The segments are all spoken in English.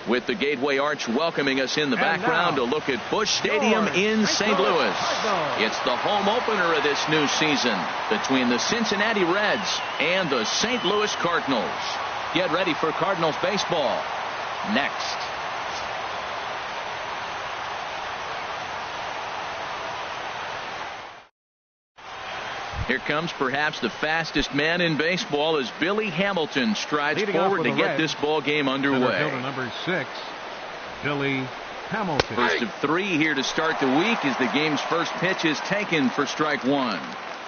With the Gateway Arch welcoming us in the background, a look at Busch Stadium in St. Louis. It's the home opener of this new season between the Cincinnati Reds and the St. Louis Cardinals. Get ready for Cardinals baseball next. Here comes perhaps the fastest man in baseball as Billy Hamilton strides forward to get this ball game underway. Number 6, Billy Hamilton. First of 3 here to start the week as the game's first pitch is taken for strike 1.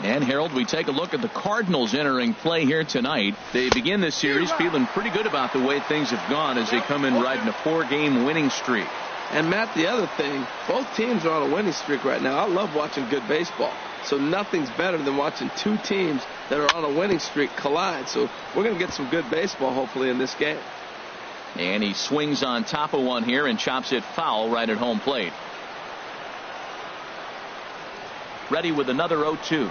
And Harold, we take a look at the Cardinals entering play here tonight. They begin this series feeling pretty good about the way things have gone as they come in riding a 4-game winning streak. And Matt, the other thing, both teams are on a winning streak right now. I love watching good baseball. So nothing's better than watching two teams that are on a winning streak collide. So we're going to get some good baseball hopefully in this game. And he swings on top of one here and chops it foul right at home plate. Ready with another 0-2.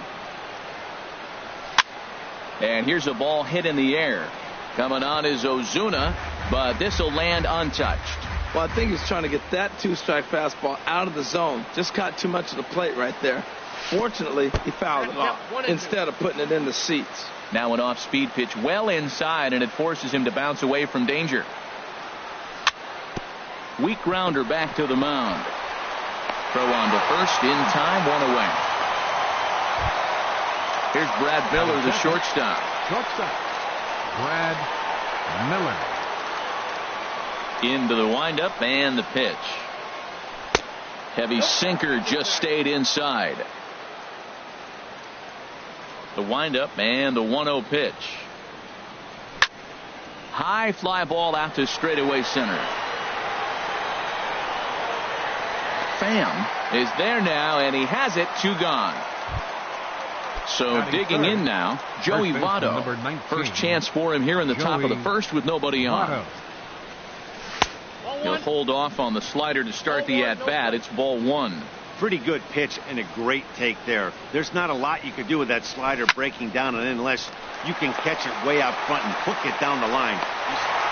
And here's a ball hit in the air. Coming on is Ozuna, but this will land untouched. Well, I think he's trying to get that 2-strike fastball out of the zone. Just caught too much of the plate right there. Fortunately, he fouled it off instead of putting it in the seats. Now an off-speed pitch well inside, and it forces him to bounce away from danger. Weak grounder back to the mound. Throw on to first in time, 1 away. Here's Brad Miller, the shortstop. Brad Miller. Into the windup and the pitch. Heavy sinker just stayed inside. The windup and the 1-0 pitch. High fly ball out to straightaway center. Pham is there now, and he has it. 2 gone. So digging in now, Joey Votto. First chance for him here in the top of the first with nobody on. He'll hold off on the slider to start the at-bat. It's ball 1. Pretty good pitch and a great take there. There's not a lot you could do with that slider breaking down and in unless you can catch it way out front and hook it down the line.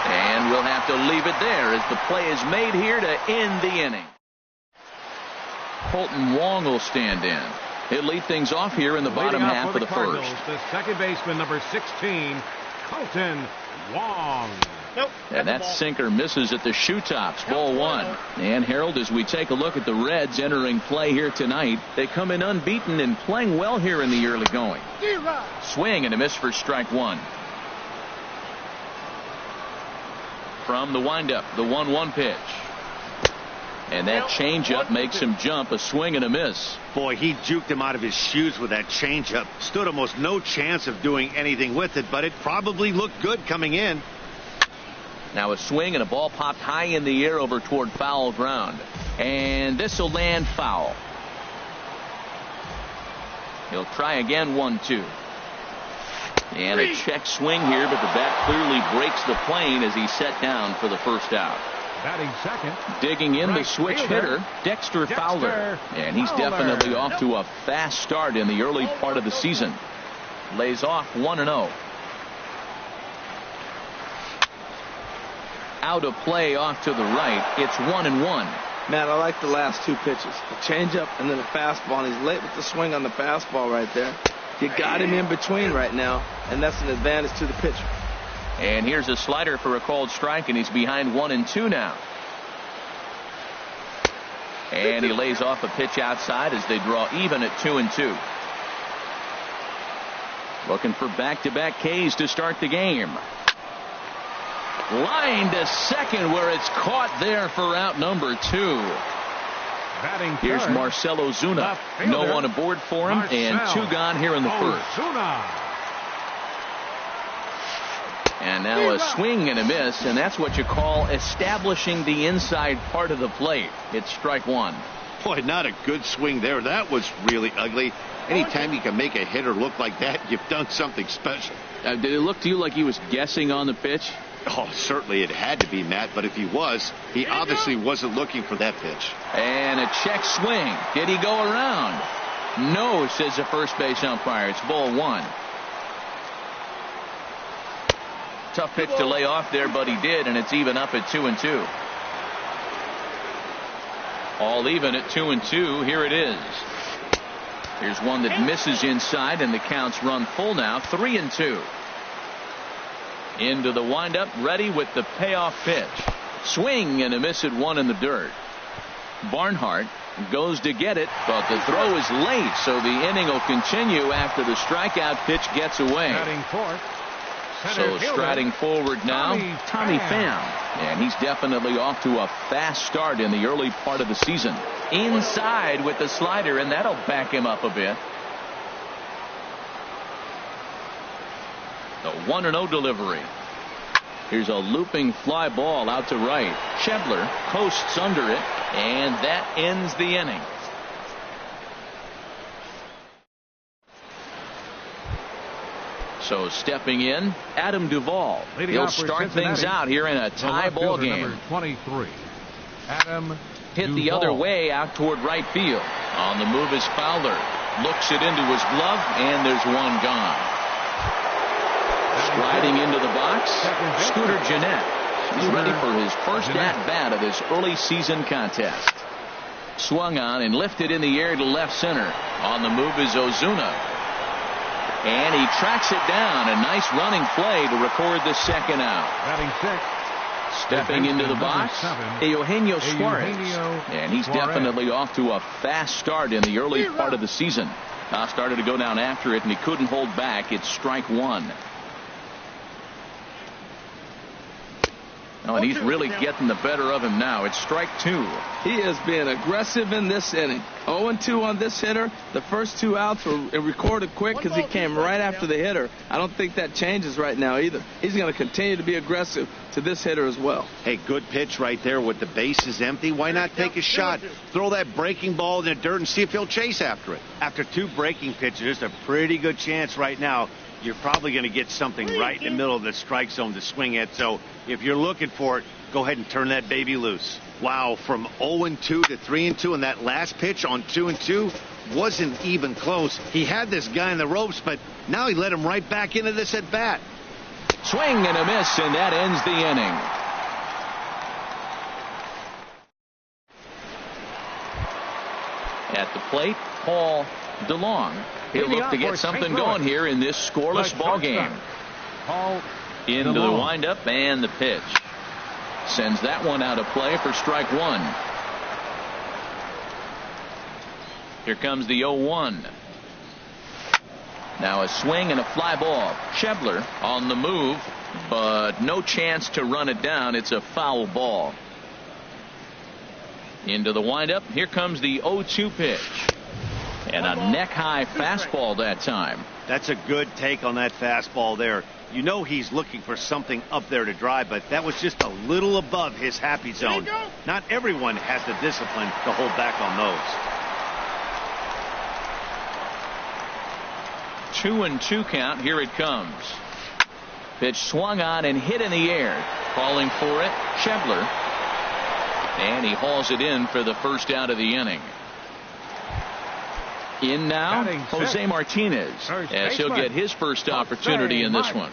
And we'll have to leave it there as the play is made here to end the inning. Colton Wong will stand in. He'll lead things off here in the bottom half of the first. The second baseman, number 16, Colton Wong. And that sinker misses at the shoe tops. Ball 1. And Harold, as we take a look at the Reds entering play here tonight, they come in unbeaten and playing well here in the early going. Swing and a miss for strike 1. From the windup, the 1-1 pitch. And that changeup makes him jump. A swing and a miss. Boy, he juked him out of his shoes with that changeup. Stood almost no chance of doing anything with it, but it probably looked good coming in. Now a swing and a ball popped high in the air over toward foul ground. And this will land foul. He'll try again, 1-2. And a check swing here, but the bat clearly breaks the plane as he's set down for the first out. Batting second. Digging in the switch hitter, Dexter Fowler. And he's definitely off to a fast start in the early part of the season. Lays off 1-0. Out of play off to the right. It's 1-1. Matt, I like the last 2 pitches. A changeup and then a fastball. And he's late with the swing on the fastball right there. You got him in between right now, and that's an advantage to the pitcher. And here's a slider for a called strike, and he's behind 1-2 now. And he lays off a pitch outside as they draw even at 2-2. Looking for back-to-back Ks to start the game. Line to second where it's caught there for out number 2. Here's Marcell Ozuna. No one aboard for him, and 2 gone here in the first. And now a swing and a miss, and that's what you call establishing the inside part of the plate. It's strike 1. Boy, not a good swing there. That was really ugly. Anytime you can make a hitter look like that, you've done something special. Did it look to you like he was guessing on the pitch? Oh, certainly it had to be, Matt, but if he was, he obviously wasn't looking for that pitch. And a check swing. Did he go around? No, says the first base umpire. It's ball 1. Tough pitch to lay off there, but he did, and it's even up at 2-2. All even at 2-2. Here it is. Here's one that misses inside, and the count's run full now. 3-2. Into the windup, ready with the payoff pitch. Swing and a miss at one in the dirt. Barnhart goes to get it, but the throw is late, so the inning will continue after the strikeout pitch gets away. So striding forward now, Tommy Pham. And he's definitely off to a fast start in the early part of the season. Inside with the slider, and that'll back him up a bit. The 1-0 delivery. Here's a looping fly ball out to right. Schebler coasts under it, and that ends the inning. So stepping in, Adam Duvall. He'll start things out here in a tie ball game. Number 23, Adam Hit Duvall. the other way out toward right field. On the move is Fowler. Looks it into his glove, and there's one gone. Striding into the box, Scooter Gennett. He's ready for his first at-bat of this early season contest. Swung on and lifted in the air to left center. On the move is Ozuna. And he tracks it down. A nice running play to record the second out. Batting sixth. Stepping into the box, Eugenio Suarez. Eugenio And he's Suarez. definitely off to a fast start in the early part of the season. Started to go down after it, and he couldn't hold back. It's strike one. Oh, and he's really getting the better of him now. It's strike two. He is being aggressive in this inning. 0-2 on this hitter. The first two outs were recorded quick because he came right after the hitter. I don't think that changes right now either. He's going to continue to be aggressive to this hitter as well. Hey, good pitch right there with the bases empty. Why not take a shot? Throw that breaking ball in the dirt and see if he'll chase after it. After two breaking pitches, there's a pretty good chance right now you're probably going to get something right in the middle of the strike zone to swing at. So if you're looking for it, go ahead and turn that baby loose. Wow, from 0-2 to 3-2, and that last pitch on 2-2 wasn't even close. He had this guy in the ropes, but now he let him right back into this at bat. Swing and a miss, and that ends the inning. At the plate, Paul DeLong. He'll look to get something going here in this scoreless ball game. Paul Into the DeLong. windup and the pitch. Sends that one out of play for strike one. Here comes the 0-1. Now a swing and a fly ball. Schebler on the move, but no chance to run it down. It's a foul ball. Into the windup. Here comes the 0-2 pitch. And a neck-high fastball that time. That's a good take on that fastball there. You know he's looking for something up there to drive, but that was just a little above his happy zone. Not everyone has the discipline to hold back on those. 2-2 count. Here it comes. Pitch swung on and hit in the air. Calling for it, Schebler. And he hauls it in for the first out of the inning. In now, Jose Martinez, as he'll get his first opportunity in this one.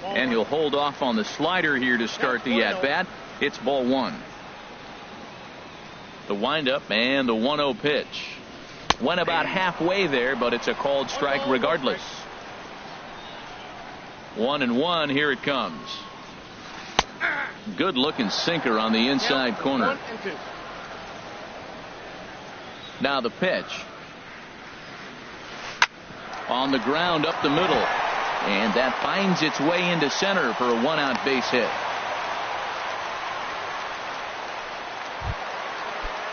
And he'll hold off on the slider here to start the at-bat. It's ball one. The windup and the 1-0 pitch. Went about halfway there, but it's a called strike regardless. 1-1, here it comes. Good looking sinker on the inside corner. Now the pitch. On the ground up the middle. And that finds its way into center for a one-out base hit.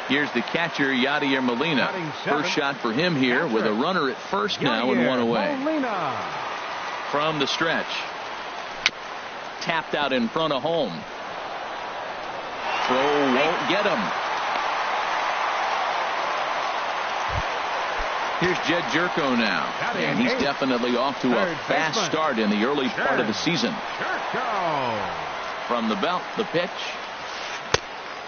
Here's the catcher, Yadier Molina. First shot for him here with a runner at first now and one away. From the stretch. Tapped out in front of home. Throw won't get him. Here's Jed Jerko now, and he's definitely off to a fast start in the early part of the season. From the belt, the pitch.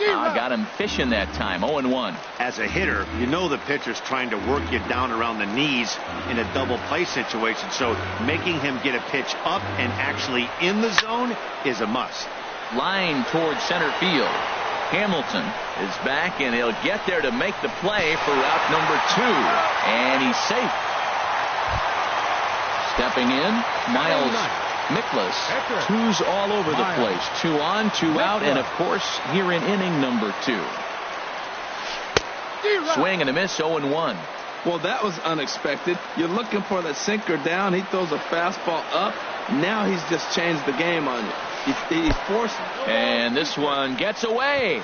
Got him fishing that time. 0-1. As a hitter, you know the pitcher's trying to work you down around the knees in a double play situation. So making him get a pitch up and actually in the zone is a must. Line towards center field. Hamilton is back, and he'll get there to make the play for route number 2. And he's safe. Stepping in, Miles Mikolas. 2's all over the place. 2 on, 2 out, and of course here in inning number 2. Swing and a miss. 0-1. Well, that was unexpected. You're looking for that sinker down. He throws a fastball up. Now he's just changed the game on you. He's forced. And this one gets away.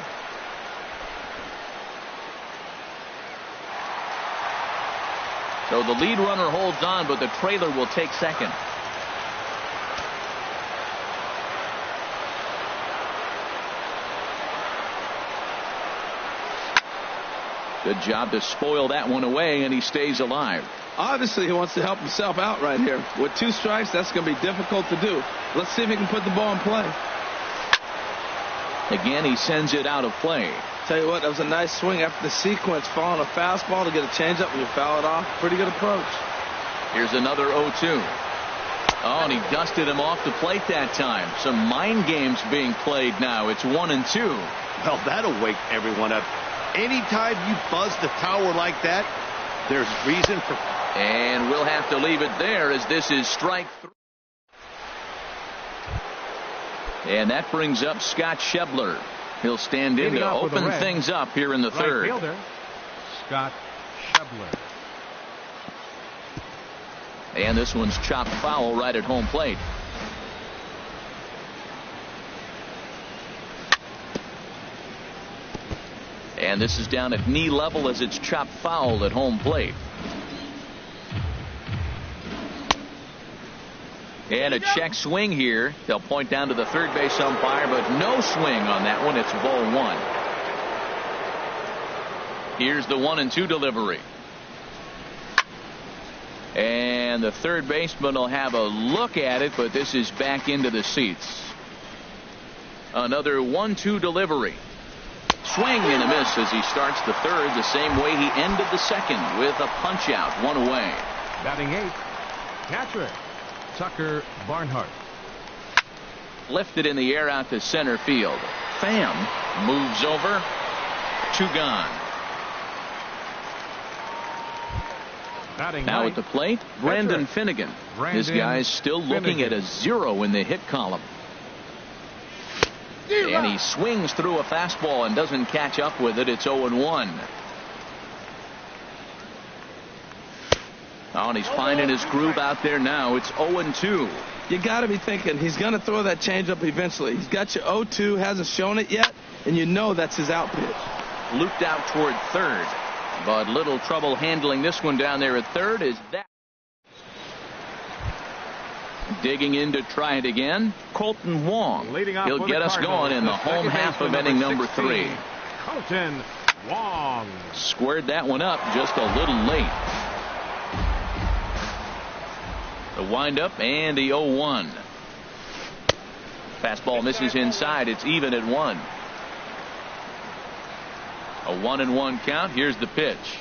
So the lead runner holds on, but the trailer will take second. Good job to spoil that one away, and he stays alive. Obviously, he wants to help himself out right here. With 2 strikes, that's going to be difficult to do. Let's see if he can put the ball in play. Again, he sends it out of play. Tell you what, that was a nice swing after the sequence. Following a fastball to get a changeup and you foul it off. Pretty good approach. Here's another 0-2. Oh, and he dusted him off the plate that time. Some mind games being played now. It's 1-2. Well, that'll wake everyone up. Anytime you buzz the tower like that, there's reason for. And we'll have to leave it there as this is strike 3. And that brings up Scott Schebler. He'll stand in to open things up here in the third. Fielder, Scott Schebler. And this one's chopped foul right at home plate. And this is down at knee level as it's chopped foul at home plate. And a check swing here. They'll point down to the third base umpire, but no swing on that one. It's ball 1. Here's the 1-2 delivery. And the third baseman will have a look at it, but this is back into the seats. Another 1-2 delivery. Swing and a miss as he starts the third the same way he ended the second with a punch out, 1 away. Batting 8th, catcher Tucker Barnhart. Lifted in the air out to center field. Pham moves over. 2 gone. Batting now ninth, at the plate, Brandon Finnegan. This guy's still looking at a 0 in the hit column. And he swings through a fastball and doesn't catch up with it. It's 0-1. Oh, and he's finding his groove out there now. It's 0-2. You got to be thinking he's going to throw that changeup eventually. He's got you 0-2, hasn't shown it yet, and you know that's his out pitch. Looped out toward third, but little trouble handling this one down there at third. Is that digging in to try it again? Colton Wong. He'll get us going in the home half of inning number 3. Colton Wong squared that one up just a little late. The windup and the 0-1. Fastball misses inside. It's even at 1. A 1-1 count. Here's the pitch.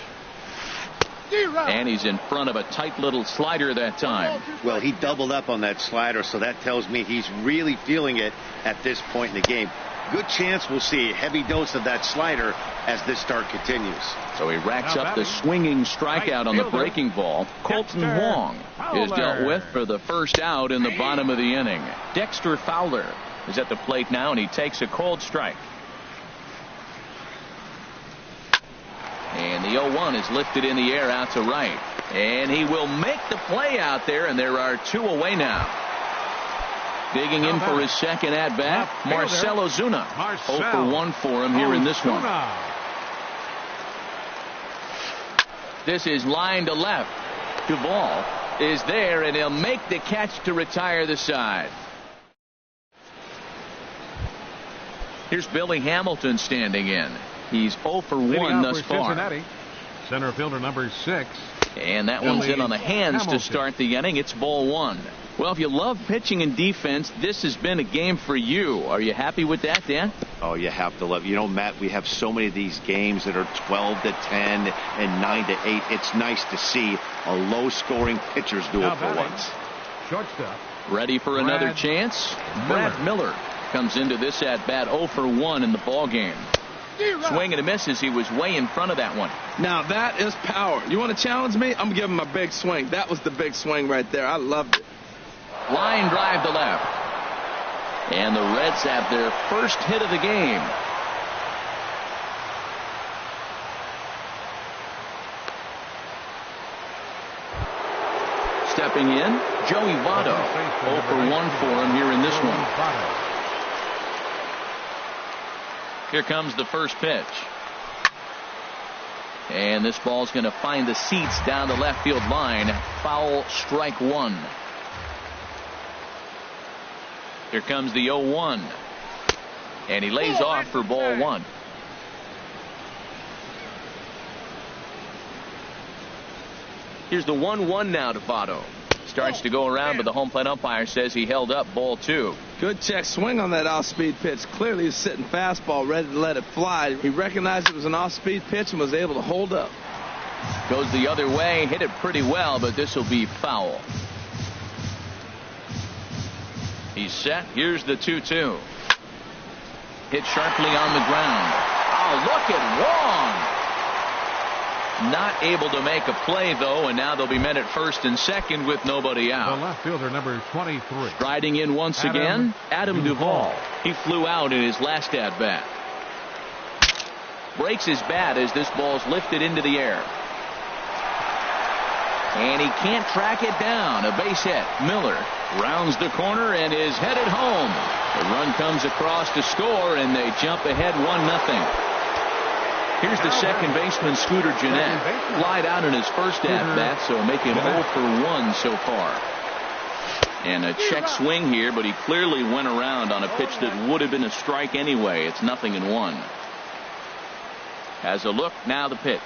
And he's in front of a tight little slider that time. Well, he doubled up on that slider, so that tells me he's really feeling it at this point in the game. Good chance we'll see a heavy dose of that slider as this start continues. So he racks up the swinging strikeout on the breaking ball. Colton Wong is dealt with for the first out in the bottom of the inning. Dexter Fowler is at the plate now, and he takes a cold strike. And the 0-1 is lifted in the air out to right. And he will make the play out there, and there are 2 away now. Digging in for his second at-bat, Marcell Ozuna. 0-for-1 for him here in this one. This is line to left. Duvall is there, and he'll make the catch to retire the side. Here's Billy Hamilton standing in. He's 0-for-1 thus far. Cincinnati, center fielder number 6. And that one's in on the hands to start the inning. It's ball 1. Well, if you love pitching and defense, this has been a game for you. Are you happy with that, Dan? Oh, you have to love. You know, Matt, we have so many of these games that are 12-10 and 9-8. It's nice to see a low-scoring pitchers do it for once. Shortstop. Ready for another chance? Brad Miller comes into this at bat 0 for 1 in the ball game. Swing and a miss as he was way in front of that one. Now that is power. You want to challenge me? I'm giving him a big swing. That was the big swing right there. I loved it. Line drive to left. And the Reds have their first hit of the game. Stepping in, Joey Votto. 0 for 1 for him here in this one. Here comes the first pitch. And this ball's going to find the seats down the left field line. Foul, strike one. Here comes the 0-1. And he lays off for ball one. Here's the 1-1 now to Votto. Starts to go around, but the home plate umpire says he held up ball two. Good check swing on that off-speed pitch. Clearly he's sitting fastball, ready to let it fly. He recognized it was an off-speed pitch and was able to hold up. Goes the other way, hit it pretty well, but this will be foul. He's set. Here's the 2-2. Hit sharply on the ground. Oh, look at Wong. Not able to make a play, though, and now they'll be men at first and second with nobody out. The left fielder, number 23. Striding in once again, Adam Duvall. He flew out in his last at-bat. Breaks his bat as this ball's lifted into the air. And he can't track it down. A base hit. Miller rounds the corner and is headed home. The run comes across to score, and they jump ahead 1-0. Here's the second baseman, Scooter Gennett. Lied out in his first at-bat, so making 0 for 1 so far. And a check swing here, but he clearly went around on a pitch that would have been a strike anyway. It's 0-1. Has a look, now the pitch.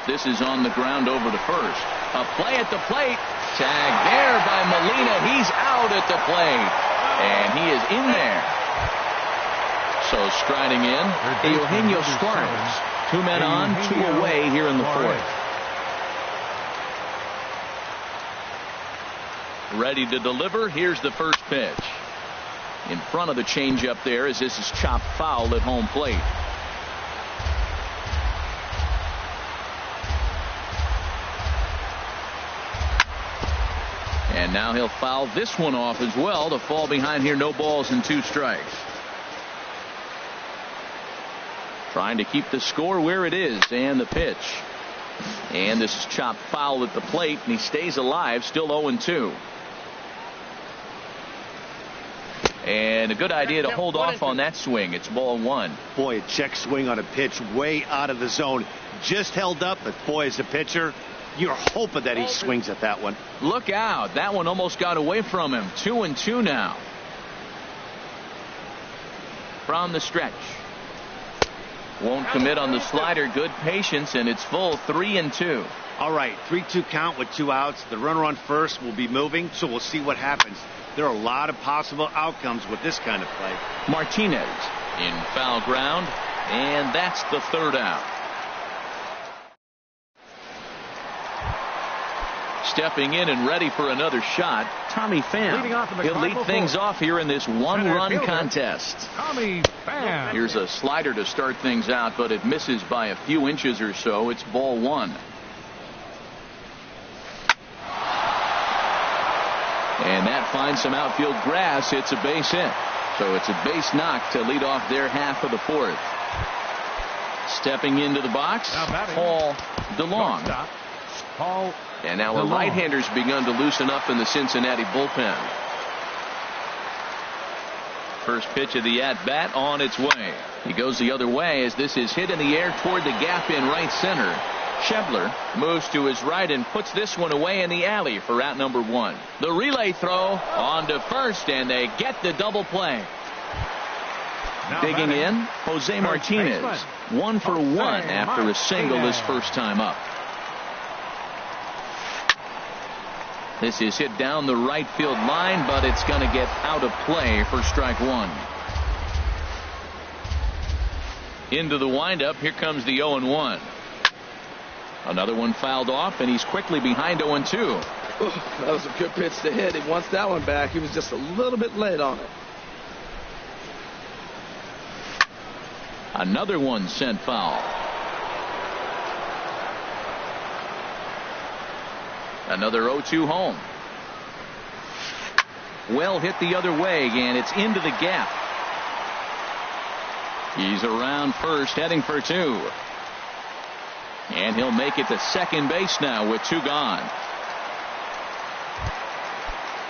This is on the ground over to first. A play at the plate. Tag there by Molina. He's out at the plate. And he is in there. So striding in, Eugenio Suarez. 2 men on, 2 away here in the fourth. Ready to deliver. Here's the first pitch. In front of the changeup there as this is chopped foul at home plate. And now he'll foul this one off as well to fall behind here. No balls and 2 strikes. Trying to keep the score where it is. And the pitch. And this is chopped foul at the plate. And he stays alive. Still 0-2. And a good idea to hold off on that swing. It's ball one. Boy, a check swing on a pitch way out of the zone. Just held up, but boy, as a pitcher, you're hoping that he swings at that one. Look out. That one almost got away from him. 2-2 now. From the stretch. Won't commit on the slider. Good patience, and it's full 3-2. All right, 3-2 count with 2 outs. The runner on first will be moving, so we'll see what happens. There are a lot of possible outcomes with this kind of play. Martinez in foul ground, and that's the 3rd out. Stepping in and ready for another shot, Tommy Pham. He'll lead things off here in this 1-run contest. Tommy Pham. Here's a slider to start things out, but it misses by a few inches or so. It's ball one. And that finds some outfield grass. It's a base hit. So it's a base knock to lead off their half of the 4th. Stepping into the box, Paul DeLong. Paul. And now a right-hander's begun to loosen up in the Cincinnati bullpen. First pitch of the at-bat on its way. He goes the other way as this is hit in the air toward the gap in right center. Schebler moves to his right and puts this one away in the alley for out number 1. The relay throw on to first, and they get the double play. Digging in, Jose Martinez. 1 for 1 after a single his first time up. This is hit down the right field line, but it's going to get out of play for strike one. Into the windup. Here comes the 0-1. Another one fouled off, and he's quickly behind 0-2. That was a good pitch to hit. He wants that one back. He was just a little bit late on it. Another one sent foul. Another 0-2 home. Well hit the other way, and it's into the gap. He's around first, heading for two. And he'll make it to second base now with two gone.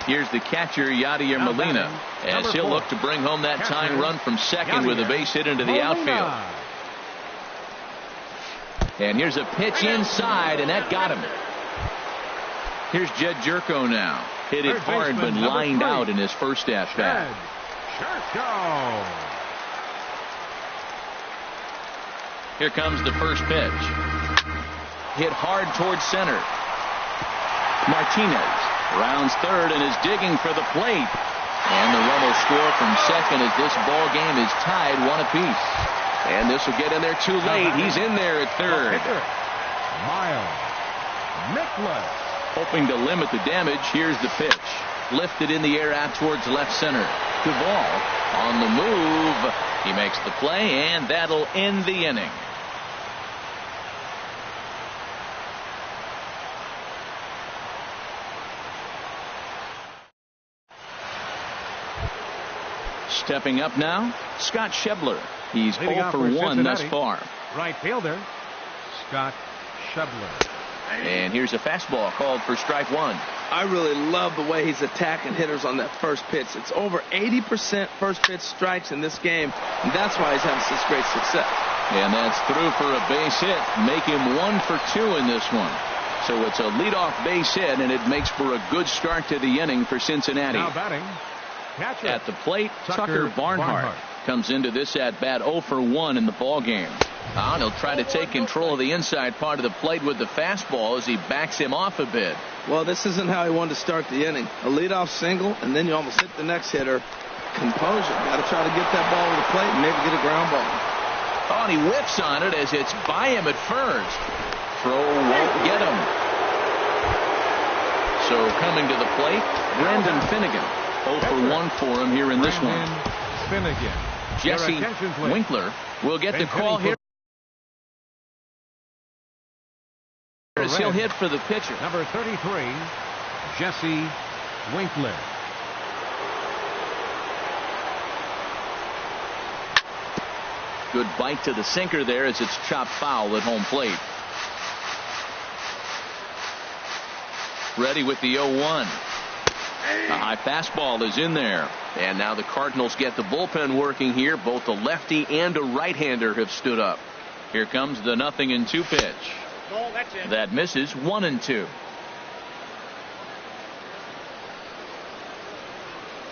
Here's the catcher, Yadier Molina, as he'll look to bring home that tying run from second with a base hit into the outfield. And here's a pitch inside, and that got him. Here's Jed Jerko now. Hit it hard, but lined out in his first at-bat. Here comes the first pitch. Hit hard towards center. Martinez rounds third and is digging for the plate. And the run will score from second as this ball game is tied 1 apiece. And this will get in there too late. He's in there at third. Miles Mikolas. Hoping to limit the damage. Here's the pitch. Lifted in the air out towards left center. Duvall on the move. He makes the play, and that'll end the inning. Stepping up now, Scott Schebler. He's 0 for 1 thus far. Right fielder, Scott Schebler. And here's a fastball called for strike one. I really love the way he's attacking hitters on that first pitch. It's over 80% first pitch strikes in this game, and that's why he's having such great success. And that's through for a base hit. Make him 1 for 2 in this one. So it's a leadoff base hit, and it makes for a good start to the inning for Cincinnati. Now batting, catcher. At the plate, Tucker Barnhart comes into this at-bat 0 for 1 in the ball game. And he'll try to take control of the inside part of the plate with the fastball as he backs him off a bit. Well, this isn't how he wanted to start the inning. A leadoff single, and then you almost hit the next hitter. Composure. Got to try to get that ball to the plate and maybe get a ground ball. Oh, and he whips on it as it's by him at first. Throw won't get him. So coming to the plate, Brendan Finnegan. 0 for 1 for him here in this one. Finnegan. Jesse Winkler will get the call here. He'll hit for the pitcher. Number 33, Jesse Winkler. Good bite to the sinker there as it's chopped foul at home plate. Ready with the 0-1. A high fastball is in there. And now the Cardinals get the bullpen working here. Both a lefty and a right-hander have stood up. Here comes the 0-2 pitch. That misses. 1-2.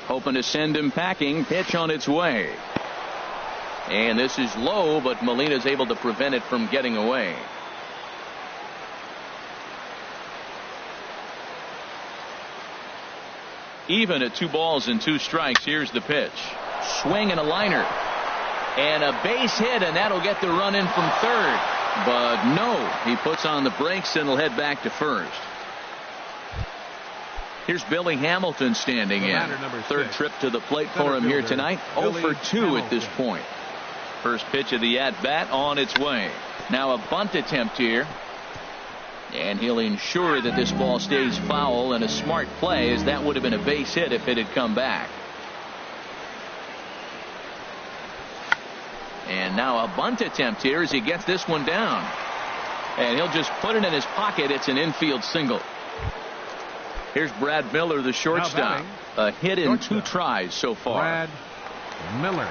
Hoping to send him packing. Pitch on its way. And this is low, but Molina's able to prevent it from getting away. Even at 2 balls and 2 strikes. Here's the pitch. Swing and a liner. And a base hit, and that'll get the run in from third. But no, he puts on the brakes and will head back to first. Here's Billy Hamilton standing in. Third trip to the plate for him here tonight. 0 for 2 at this point. First pitch of the at-bat on its way. Now a bunt attempt here. And he'll ensure that this ball stays foul, and a smart play, as that would have been a base hit if it had come back. And now a bunt attempt here as he gets this one down. And he'll just put it in his pocket. It's an infield single. Here's Brad Miller, the shortstop. A hit in 2 tries so far. Brad Miller.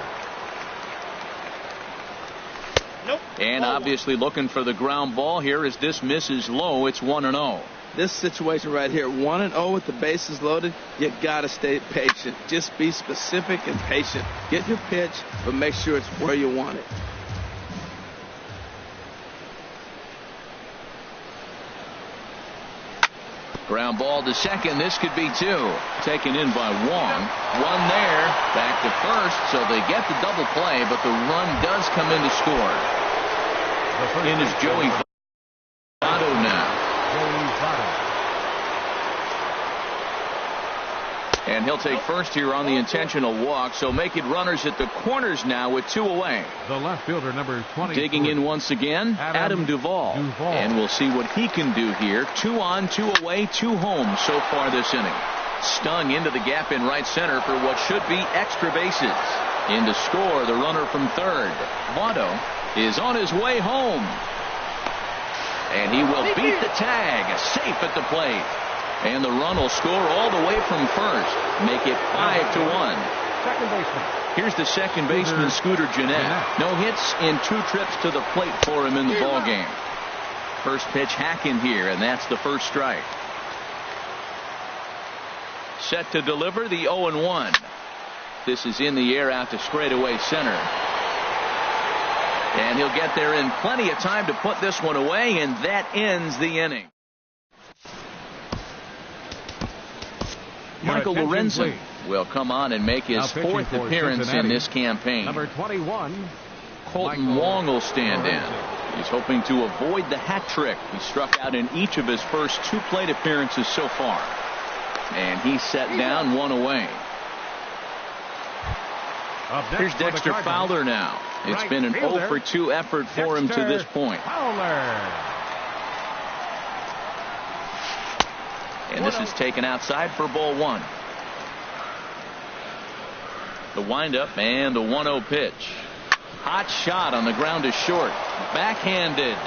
Nope. And obviously looking for the ground ball here as this misses low. It's 1-0. This situation right here, 1-0 with the bases loaded, you got to stay patient. Just be specific and patient. Get your pitch, but make sure it's where you want it. Ground ball to second. This could be two. Taken in by Wong. One there. Back to first. So they get the double play, but the run does come in to score. In is Joey Votto now. And he'll take first here on the intentional walk. So make it runners at the corners now with two away. The left fielder, number 20. Digging in once again, Adam Duvall. And we'll see what he can do here. 2 on, 2 away, 2 home so far this inning. Stung into the gap in right center for what should be extra bases. In to score, the runner from third. Votto is on his way home. And he will beat the tag. Safe at the plate. And the run will score all the way from first. Make it 5-1. Second baseman. Here's the second baseman, Scooter Gennett. No hits in 2 trips to the plate for him in the ball game. First pitch hack in here, and that's the first strike. Set to deliver the 0-1. This is in the air out to straightaway center. And he'll get there in plenty of time to put this one away, and that ends the inning. Michael Lorenzen will come on and make his 4th appearance in this campaign. Number 21. Colton Wong will stand in. He's hoping to avoid the hat trick. He struck out in each of his first 2 plate appearances so far. And he's set down 1 away. Here's Dexter Fowler now. It's been an 0-for-2 effort for him to this point. And this is taken outside for ball 1. The windup and the 1-0 pitch. Hot shot on the ground to short. Backhanded.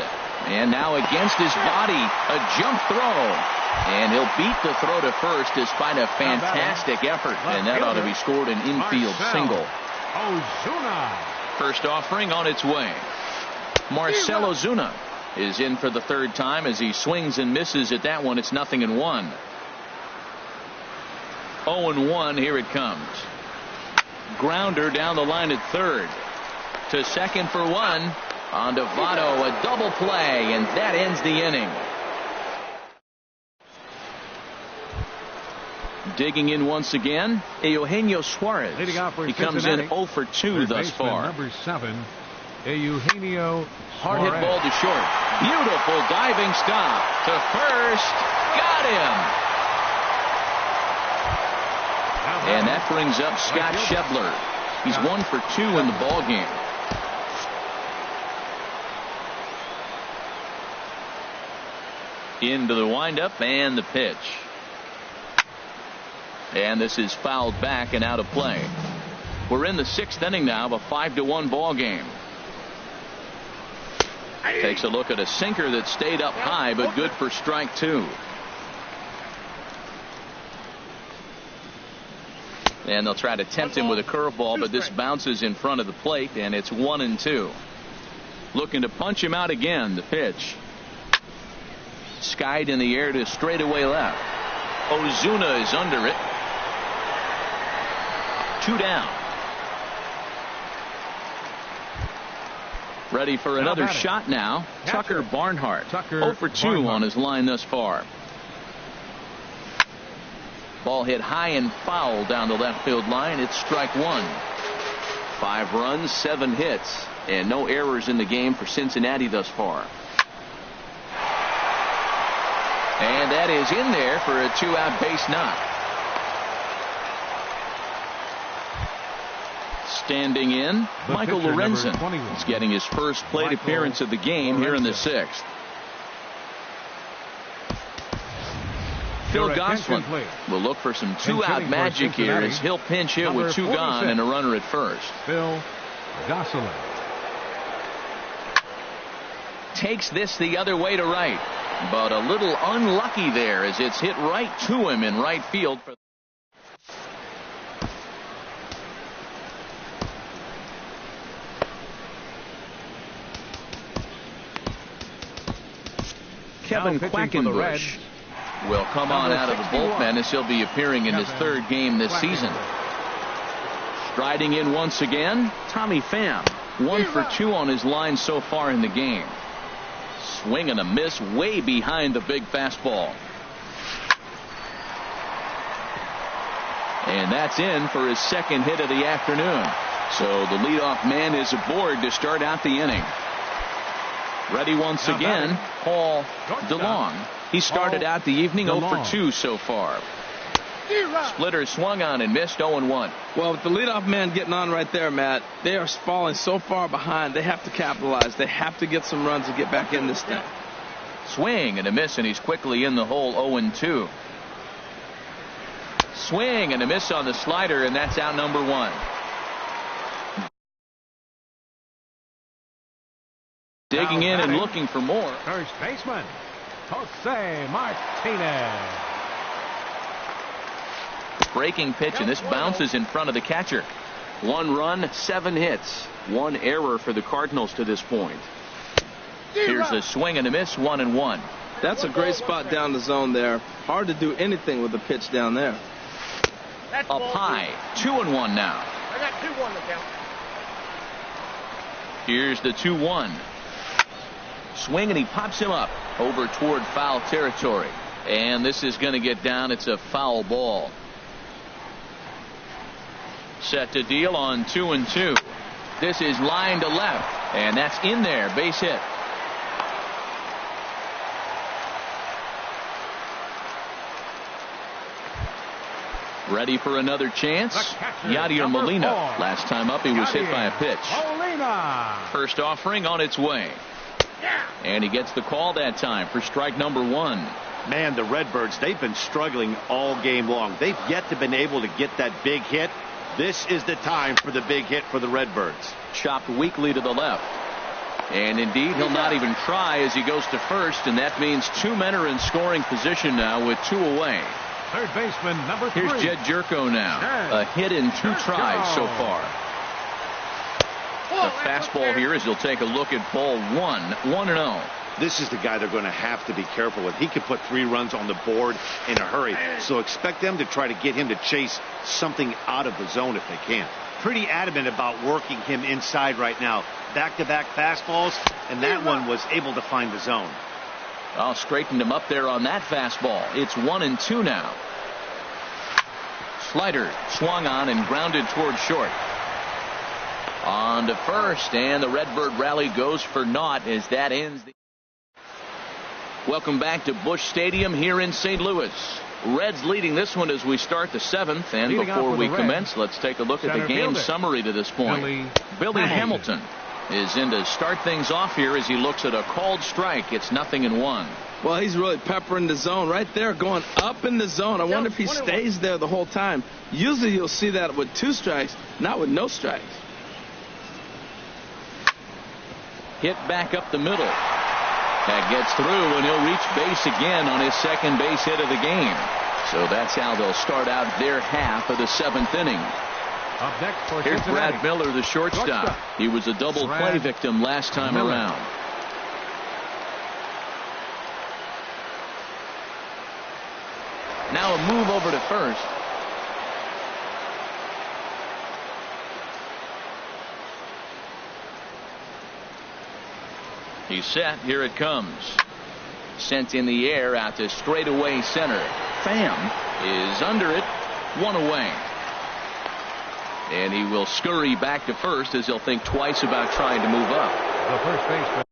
And now against his body, a jump throw. And he'll beat the throw to first despite a fantastic effort. And that ought to be scored an infield single. Ozuna. First offering on its way. Marcell Ozuna is in for the 3rd time as he swings and misses at that one. It's 0-1. 0-1. Here it comes. Grounder down the line at third. To second for 1. On to Votto, a double play, and that ends the inning. Digging in once again, Eugenio Suarez. He comes in 0-for-2 thus far. Number 7, Eugenio. Hard hit ball to short. Beautiful diving stop to first. Got him. And that brings up Scott Schebler. He's 1-for-2 in the ball game. Into the windup and the pitch. And this is fouled back and out of play. We're in the 6th inning now of a 5-1 ball game. Takes a look at a sinker that stayed up high, but good for strike 2. And they'll try to tempt him with a curveball, but this bounces in front of the plate, and it's 1-2. Looking to punch him out again. The pitch. Skied in the air to straightaway left. Ozuna is under it. 2 down. Ready for another shot now. Tucker Barnhart. 0-for-2 on his line thus far. Ball hit high and foul down the left field line. It's strike 1. 5 runs, 7 hits, and no errors in the game for Cincinnati thus far. And that is in there for a 2-out base knock. Standing in, Michael Lorenzen. He's getting his first plate appearance of the game here in the 6th. Phil Gosselin will look for some 2-out magic here as he'll pinch hit with 2 gone and a runner at first. Phil Gosselin takes this the other way to right, but a little unlucky there as it's hit right to him in right field. Kevin Quackenbush will come on out of the bullpen as he'll be appearing in his 3rd game this season. Striding in once again, Tommy Pham. 1-for-2 on his line so far in the game. Swing and a miss way behind the big fastball. And that's in for his second hit of the afternoon. So the leadoff man is aboard to start out the inning. Ready once again, Paul DeLong. He started out the evening 0 for 2 so far. Splitter swung on and missed 0-1. Well, with the leadoff man getting on right there, Matt, they are falling so far behind. They have to capitalize. They have to get some runs and get back in this thing. Swing and a miss, and he's quickly in the hole 0-2. Swing and a miss on the slider, and that's out number 1. Digging in and looking for more. First baseman, Jose Martinez. Breaking pitch, and this bounces in front of the catcher. 1 run, 7 hits. 1 error for the Cardinals to this point. Here's a swing and a miss, 1-1. That's a great spot down the zone there. Hard to do anything with the pitch down there. Up high, 2-1 now. I got 2-1 to count. Here's the 2-1. Swing, and he pops him up over toward foul territory. And this is going to get down. It's a foul ball. Set to deal on 2-2. This is line to left, and that's in there. Base hit. Ready for another chance? Yadier Molina. Last time up, he was hit by a pitch. First offering on its way. And he gets the call that time for strike number 1. Man, the Redbirds, they've been struggling all game long. They've yet to been able to get that big hit. This is the time for the big hit for the Redbirds. Chopped weakly to the left. And indeed, he'll not even try as he goes to first, and that means 2 men are in scoring position now with 2 away. Third baseman, number 3. Here's Jed Jerko now. A hit in 2 tries so far. The fastball here as he'll take a look at ball 1, 1-0. This is the guy they're going to have to be careful with. He could put 3 runs on the board in a hurry. So expect them to try to get him to chase something out of the zone if they can. Pretty adamant about working him inside right now. Back-to-back fastballs, and that one was able to find the zone. Well, straightened him up there on that fastball. It's 1-2 now. Slider swung on and grounded toward short. On to first, and the Redbird rally goes for naught as that ends. Welcome back to Busch Stadium here in St. Louis. Reds leading this one as we start the 7th. And before we commence, let's take a look at the game summary to this point. Billy Hamilton is in to start things off here as he looks at a called strike. It's 0-1. Well, he's really peppering the zone right there, going up in the zone. I wonder if he stays there the whole time. Usually you'll see that with 2 strikes, not with no strikes. Hit back up the middle. That gets through, and he'll reach base again on his second base hit of the game. So that's how they'll start out their half of the 7th inning. Up next for Here's Cincinnati. Brad Miller, the shortstop. He was a double play victim last time around. Now a move over to first. He's set. Here it comes. Sent in the air out to straightaway center. Pham is under it. 1 away. And he will scurry back to first as he'll think twice about trying to move up. The first baseman.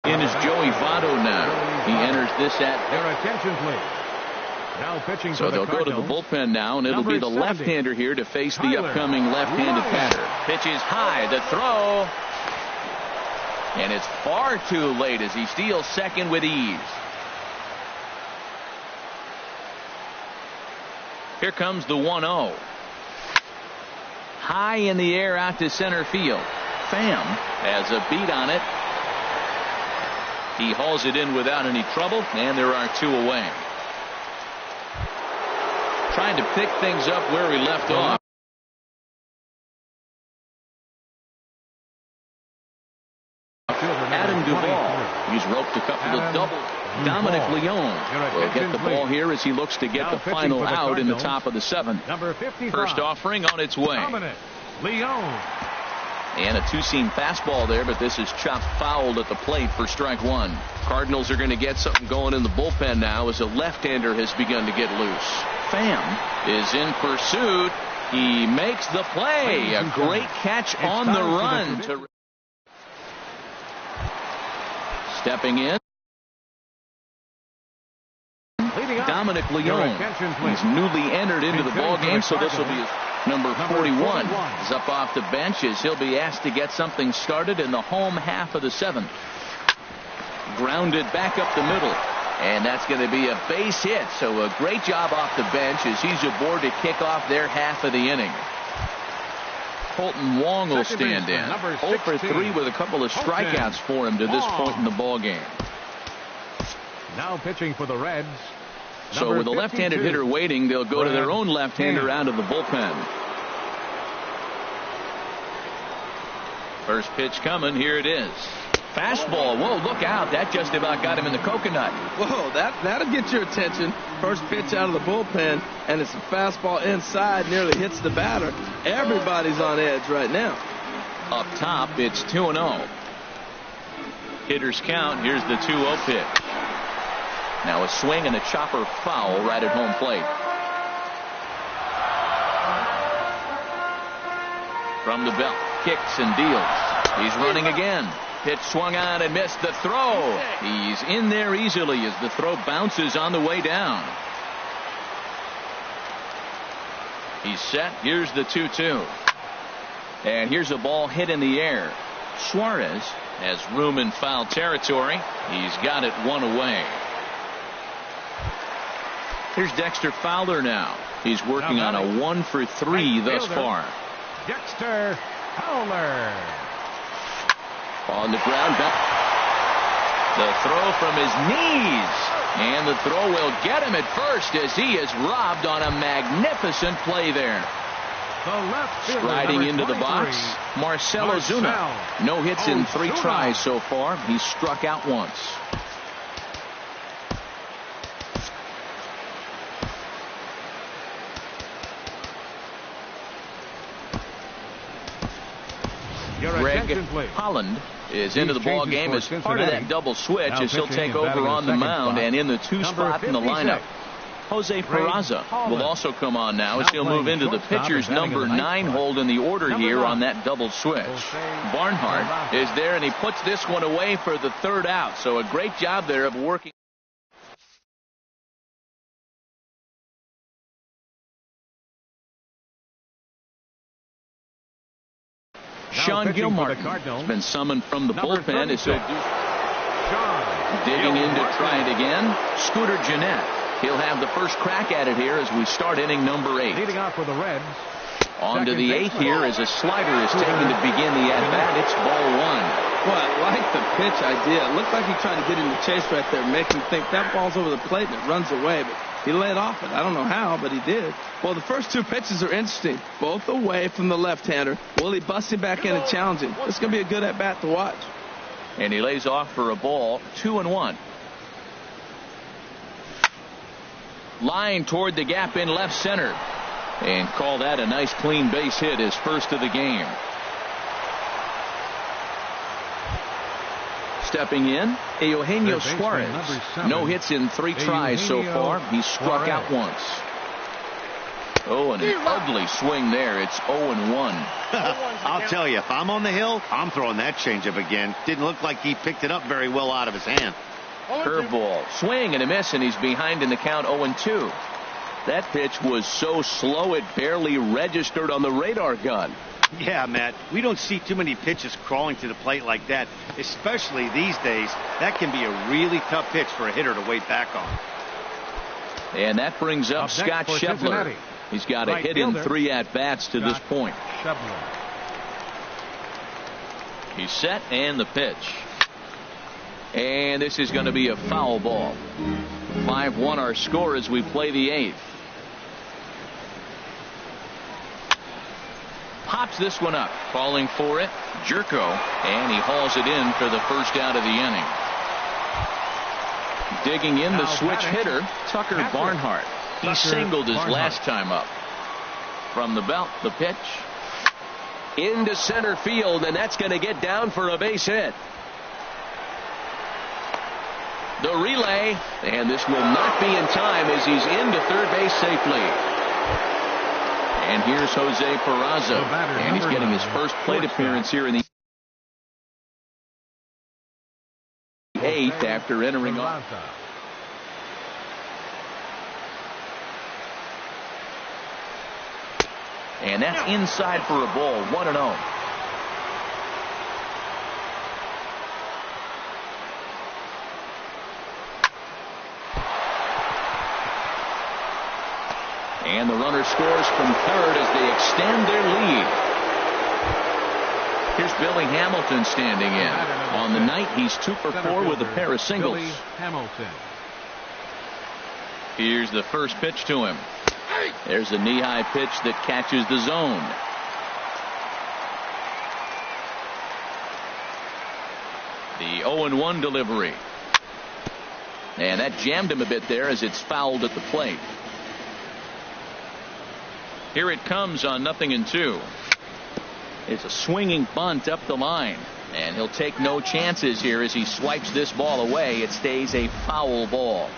In is Joey Votto now. He enters this at. Their attention, please. Now pitching So for they'll the go to the Cardinals. bullpen now, and it'll be the Number 70. left-hander here to face the Tyler upcoming left-handed Ryan. batter. Pitch is high. The throw. And it's far too late as he steals second with ease. Here comes the 1-0. High in the air out to center field. Pham has a beat on it. He hauls it in without any trouble, and there are 2 away. Trying to pick things up where he left off. Adam Duvall. He's roped a couple of doubles. Dominic Leone will get the ball here as he looks to get the final out in the top of the 7th. Number 55. First offering on its way. Dominic Leone. And a two-seam fastball there, but this is chopped fouled at the plate for strike one. Cardinals are going to get something going in the bullpen now as a left-hander has begun to get loose. Pham is in pursuit. He makes the play. A great catch on the run. Stepping in, Dominic Leone. He's newly entered into the ball game, so this will be his number 41. Is up off the bench as he'll be asked to get something started in the home half of the seventh. Grounded back up the middle, and that's going to be a base hit. So a great job off the bench as he's aboard to kick off their half of the inning. Colton Wong will stand in. 0 for 3 with a couple of strikeouts for him to this point in the ball game. Now pitching for the Reds. So with a left-handed hitter waiting, they'll go to their own left-hander out of the bullpen. First pitch coming. Here it is. Fastball. Whoa, look out. That just about got him in the coconut. Whoa, that'll get your attention. First pitch out of the bullpen, and it's a fastball inside, nearly hits the batter. Everybody's on edge right now. Up top, it's 2-0. Hitters count. Here's the 2-0 pitch. Now a swing and a chopper foul right at home plate. From the belt, kicks and deals. He's running again. Pitch swung on and missed the throw. He's in there easily as the throw bounces on the way down. He's set. Here's the 2-2. And here's a ball hit in the air. Suarez has room in foul territory. He's got it one away. Here's Dexter Fowler now. He's working on a 1 for 3 thus far. Dexter Fowler. On the ground. The throw from his knees. And the throw will get him at first as he is robbed on a magnificent play there. Striding into the box, Marcell Ozuna. No hits in 3 tries so far. He's struck out once. Greg Holland is into the ball game as part of that double switch as he'll take over on the mound and in the 2 spot in the lineup. Jose Peraza will also come on now as he'll move into the pitcher's number 9 hold in the order here on that double switch. Barnhart is there and he puts this one away for the 3rd out. So a great job there of working. Sean Gilmartin has been summoned from the bullpen as he'll digging in to try it again. Scooter Gennett. He'll have the first crack at it here as we start inning number 8. Leading off for the Reds. On to the 8th here as a slider is taken to begin the at-bat. It's ball 1. Well, I like the pitch idea. It looked like he tried to get him to chase right there, make him think that ball's over the plate and it runs away. But he laid off it. I don't know how, but he did. Well, the first 2 pitches are interesting. Both away from the left-hander. Will he bust him back in and challenge him? It's going to be a good at-bat to watch. And he lays off for a ball. 2-1. Line toward the gap in left center. And call that a nice clean base hit, his first of the game. Stepping in, Eugenio Suarez. No hits in 3 tries so far. He's struck out once. Oh, and an ugly swing there. It's 0-1. I'll tell you, if I'm on the hill, I'm throwing that changeup again. Didn't look like he picked it up very well out of his hand. Curveball, swing and a miss, and he's behind in the count 0-2. That pitch was so slow it barely registered on the radar gun. Yeah, Matt, we don't see too many pitches crawling to the plate like that, especially these days. That can be a really tough pitch for a hitter to wait back on. And that brings up Scott Schebler. He's got a hit in 3 at-bats to this point. He's set and the pitch. And this is going to be a foul ball. 5-1 our score as we play the 8th. Pops this one up, calling for it, Jerko, and he hauls it in for the first out of the inning. Digging in the switch hitter, Tucker Barnhart. He singled his last time up. From the belt, the pitch. into center field, and that's going to get down for a base hit. The relay, and this will not be in time as he's into third base safely. And here's Jose Peraza, and he's getting his first plate appearance here in the 8th after entering off. And that's inside for a ball, 1-0. And the runner scores from third as they extend their lead. Here's Billy Hamilton standing in. On the night, he's 2 for 4 with a pair of singles. Billy Hamilton. Here's the first pitch to him. There's a knee-high pitch that catches the zone. The 0-1 delivery. And that jammed him a bit there as it's fouled at the plate. Here it comes on 0-2. It's a swinging bunt up the line. And he'll take no chances here as he swipes this ball away. It stays a foul ball.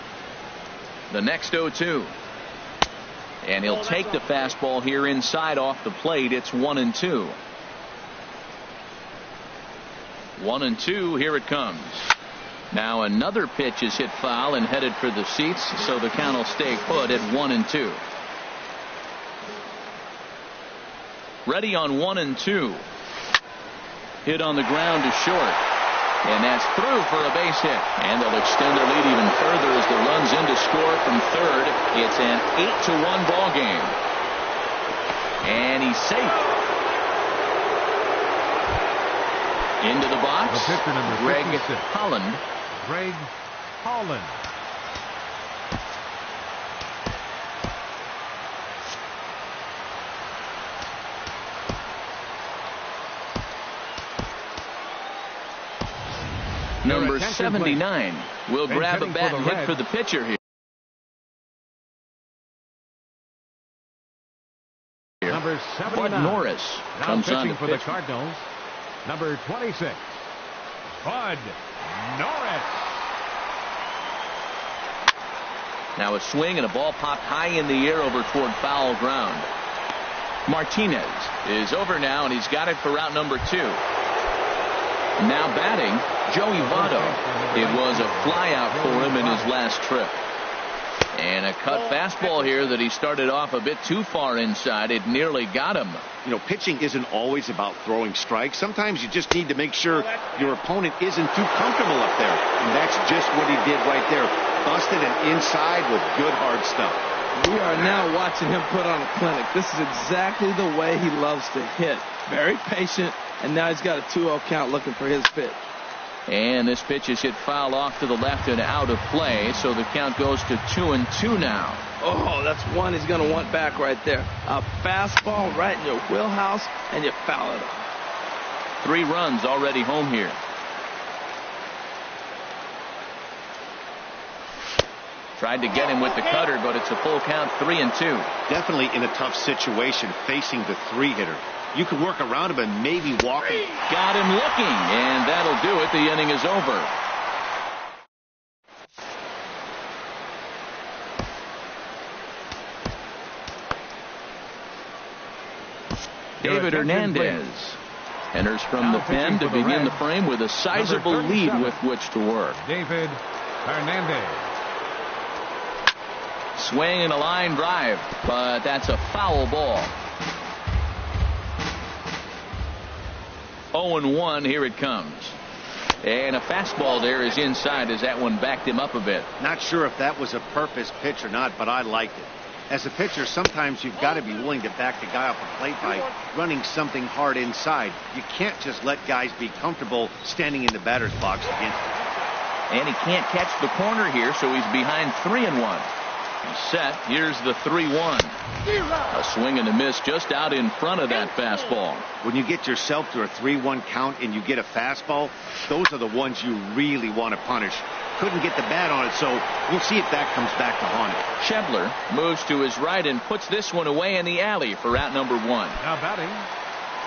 The next 0-2. And he'll take the fastball here inside off the plate. It's 1-2. 1-2. Here it comes. Now another pitch is hit foul and headed for the seats, so the count will stay put at 1-2. Ready on 1-2. Hit on the ground to short. And that's through for a base hit. And they'll extend their lead even further as the runs in to score from third. It's an 8-1 ball game. And he's safe. Into the box. The pitcher, number Greg 56. Holland. Greg Holland. Number 79 will grab a bat and hit for the pitcher here. Number 79. Bud Norris now comes on to pitching for pitch. the Cardinals. Number 26. Bud Norris. Now a swing and a ball popped high in the air over toward foul ground. Martinez is over now, and he's got it for out number 2. Now batting, Joey Votto. It was a flyout for him in his last trip. And a cut fastball here that he started off a bit too far inside. It nearly got him. You know, pitching isn't always about throwing strikes. Sometimes you just need to make sure your opponent isn't too comfortable up there. And that's just what he did right there. Busted and inside with good hard stuff. We are now watching him put on a clinic. This is exactly the way he loves to hit. Very patient, and now he's got a 2-0 count looking for his pitch. And this pitch is hit foul off to the left and out of play, so the count goes to 2-2 now. Oh, that's one he's going to want back right there. A fastball right in your wheelhouse, and you foul it off. 3 runs already home here. Tried to get him with the cutter, but it's a full count, 3-2. Definitely in a tough situation facing the 3-hitter. You can work around him and maybe walk him. Got him looking, and that'll do it. The inning is over. David Hernandez enters from the pen to begin the frame with a sizable lead with which to work. David Hernandez. Swing and a line drive, but that's a foul ball. 0-1, here it comes. And a fastball there is inside as that one backed him up a bit. Not sure if that was a purpose pitch or not, but I liked it. As a pitcher, sometimes you've got to be willing to back the guy off the plate by running something hard inside. You can't just let guys be comfortable standing in the batter's box against him. And he can't catch the corner here, so he's behind 3-1. He's set. Here's the 3-1. A swing and a miss just out in front of that fastball. When you get yourself to a 3-1 count and you get a fastball, those are the ones you really want to punish. Couldn't get the bat on it, so we'll see if that comes back to haunt it. Schebler moves to his right and puts this one away in the alley for out number 1. Now batting,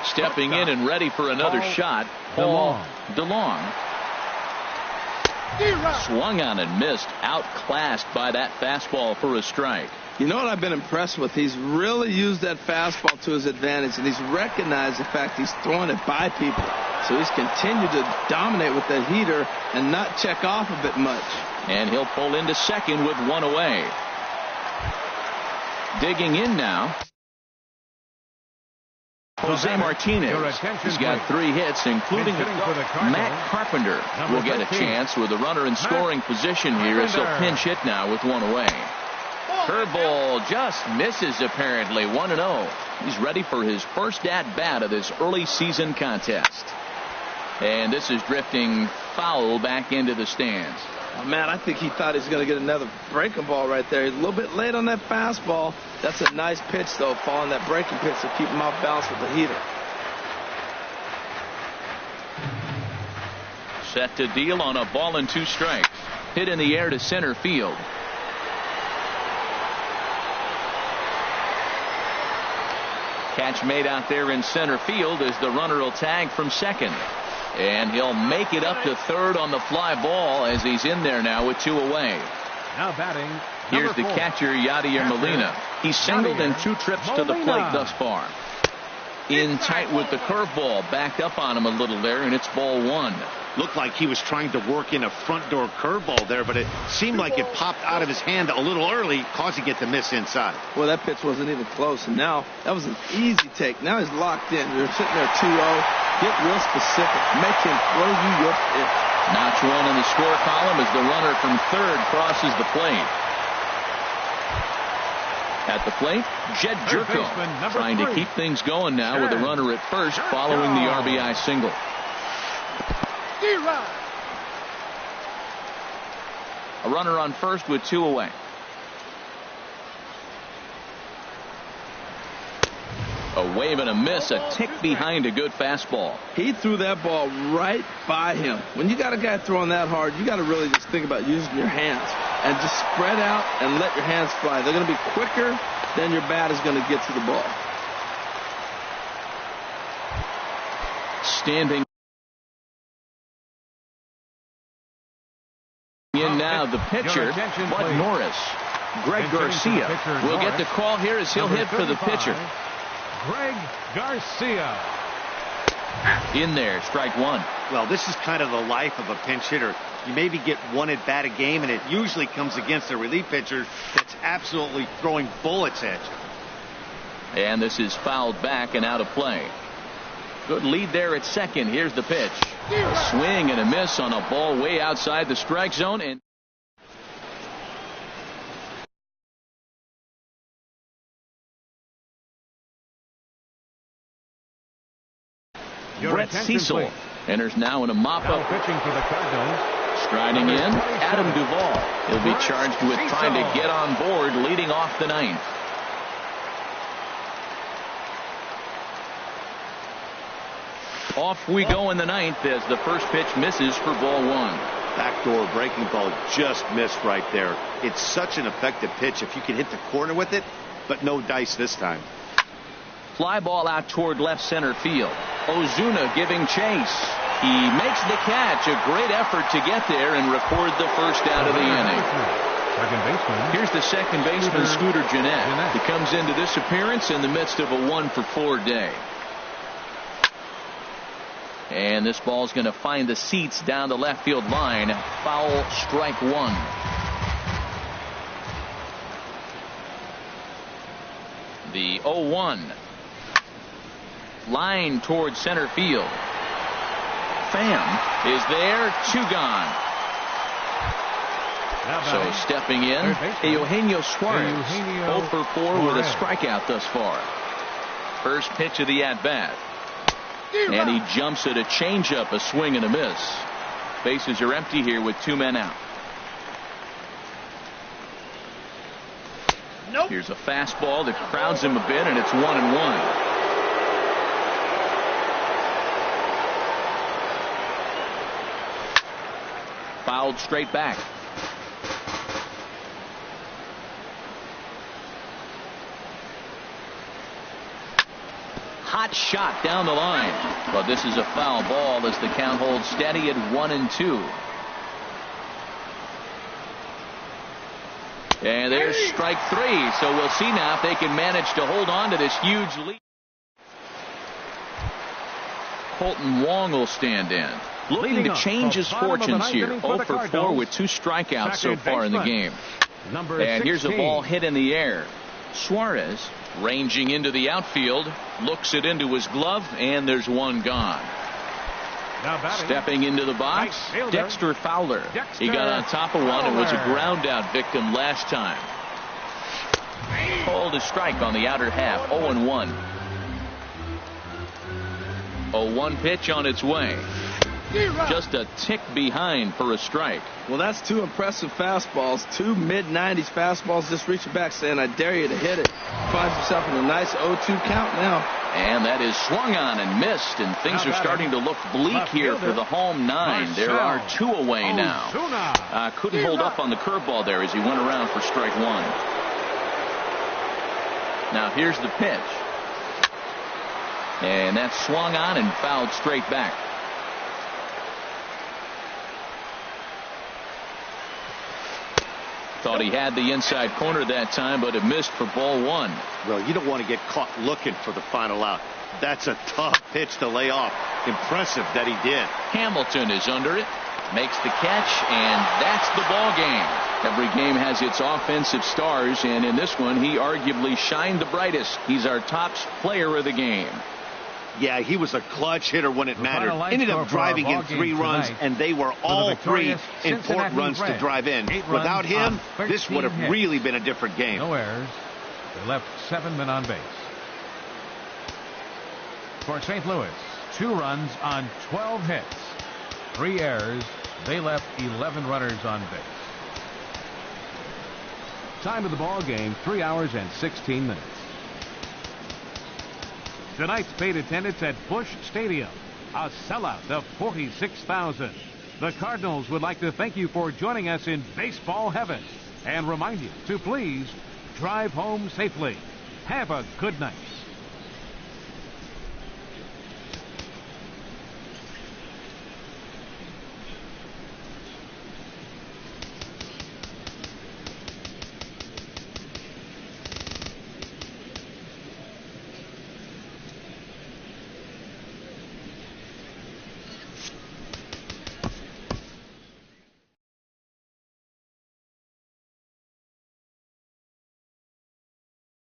Stepping in and ready for another shot, Paul DeLong. Swung on and missed, outclassed by that fastball for a strike. You know what I've been impressed with? He's really used that fastball to his advantage, and he's recognized the fact he's throwing it by people. So he's continued to dominate with that heater and not check off a bit much. And he'll pull into second with one away. Digging in now, Jose Martinez. He's got 3 hits, including Matt Carpenter will get a chance with a runner in scoring position here as he'll pinch hit now with one away. Curveball just misses apparently. 1-0. He's ready for his first at-bat of this early season contest. And this is drifting foul back into the stands. Oh, man, I think he thought he was going to get another breaking ball right there. He's a little bit late on that fastball. That's a nice pitch, though, following that breaking pitch to keep him off balance with the heater. Set to deal on a ball and 2 strikes. Hit in the air to center field. Catch made out there in center field as the runner will tag from second. And he'll make it up to third on the fly ball as he's in there now with 2 away. Now batting. Here's the catcher, Yadier Molina. He's singled in 2 trips to the plate thus far. In tight with the curveball, backed up on him a little there, and it's ball 1. Looked like he was trying to work in a front door curveball there, but it seemed like it popped out of his hand a little early, causing it to miss inside. Well, that pitch wasn't even close, and now that was an easy take. Now he's locked in. You're sitting there 2-0. Get real specific. Make him throw you your pitch. Notch 1 in the score column as the runner from third crosses the plate. At the plate, Jed Jerko trying to keep things going now with a runner at first following the RBI single. A runner on first with 2 away. A wave and a miss, a tick behind a good fastball. He threw that ball right by him. When you got a guy throwing that hard, you got to really just think about using your hands and just spread out and let your hands fly. They're going to be quicker than your bat is going to get to the ball. Standing in now, the pitcher, Bud Norris. Greg Garcia will get the call here as he'll hit for the pitcher. Greg Garcia. In there, strike 1. Well, this is kind of the life of a pinch hitter. You maybe get 1 at bat a game, and it usually comes against a relief pitcher that's absolutely throwing bullets at you. And this is fouled back and out of play. Good lead there at second. Here's the pitch. A swing and a miss on a ball way outside the strike zone. And Brett Cecil enters now in a mop-up. Pitching for the Cardinals. Striding in, Adam Duvall. He'll be charged with trying to get on board leading off the 9th. Off we go in the 9th as the first pitch misses for ball 1. Backdoor breaking ball just missed right there. It's such an effective pitch if you can hit the corner with it, but no dice this time. Fly ball out toward left center field. Ozuna giving chase. He makes the catch. A great effort to get there and record the first out of the inning. Here's the second baseman, Scooter Gennett. He comes into this appearance in the midst of a 1-for-4 day. And this ball's going to find the seats down the left field line. Foul, strike 1. The 0-1. Line towards center field. Pham is there. 2 gone. So stepping in, Eugenio Suarez. 0 for 4 with a strikeout thus far. First pitch of the at-bat. And he jumps at a changeup, a swing and a miss. Bases are empty here with 2 men out. Here's a fastball that crowds him a bit, and it's 1-1. Fouled straight back. hot shot down the line. But this is a foul ball as the count holds steady at 1-2. And there's strike 3. So we'll see now if they can manage to hold on to this huge lead. Kolten Wong will stand in. Looking to change his fortunes here. 0 for 4 with 2 strikeouts so far in the game. And here's a ball hit in the air. Suarez ranging into the outfield, looks it into his glove, and there's one gone. Stepping into the box, Dexter Fowler. He got on top of one and was a ground out victim last time. Called a strike on the outer half. 0-1. 0-1 pitch on its way. Just a tick behind for a strike. Well, that's 2 impressive fastballs. 2 mid-90s fastballs just reaching back saying, I dare you to hit it. Finds himself in a nice 0-2 count now. And that is swung on and missed, and things are starting to look bleak here for the home 9. There are 2 away now. Couldn't hold up on the curveball there as he went around for strike 1. Now here's the pitch. And that's swung on and fouled straight back. Thought he had the inside corner that time, but it missed for ball 1. Well, you don't want to get caught looking for the final out. That's a tough pitch to lay off. Impressive that he did. Hamilton is under it, makes the catch, and that's the ball game. Every game has its offensive stars, and in this one, he arguably shined the brightest. He's our top player of the game. Yeah, he was a clutch hitter when it mattered. Ended up driving in 3 runs, and they were all 3 important runs to drive in. Without him, this would have really been a different game. No errors. They left 7 men on base. For St. Louis, 2 runs on 12 hits. 3 errors. They left 11 runners on base. Time of the ball game, 3 hours and 16 minutes. Tonight's paid attendance at Busch Stadium, a sellout of 46,000. The Cardinals would like to thank you for joining us in baseball heaven and remind you to please drive home safely. Have a good night.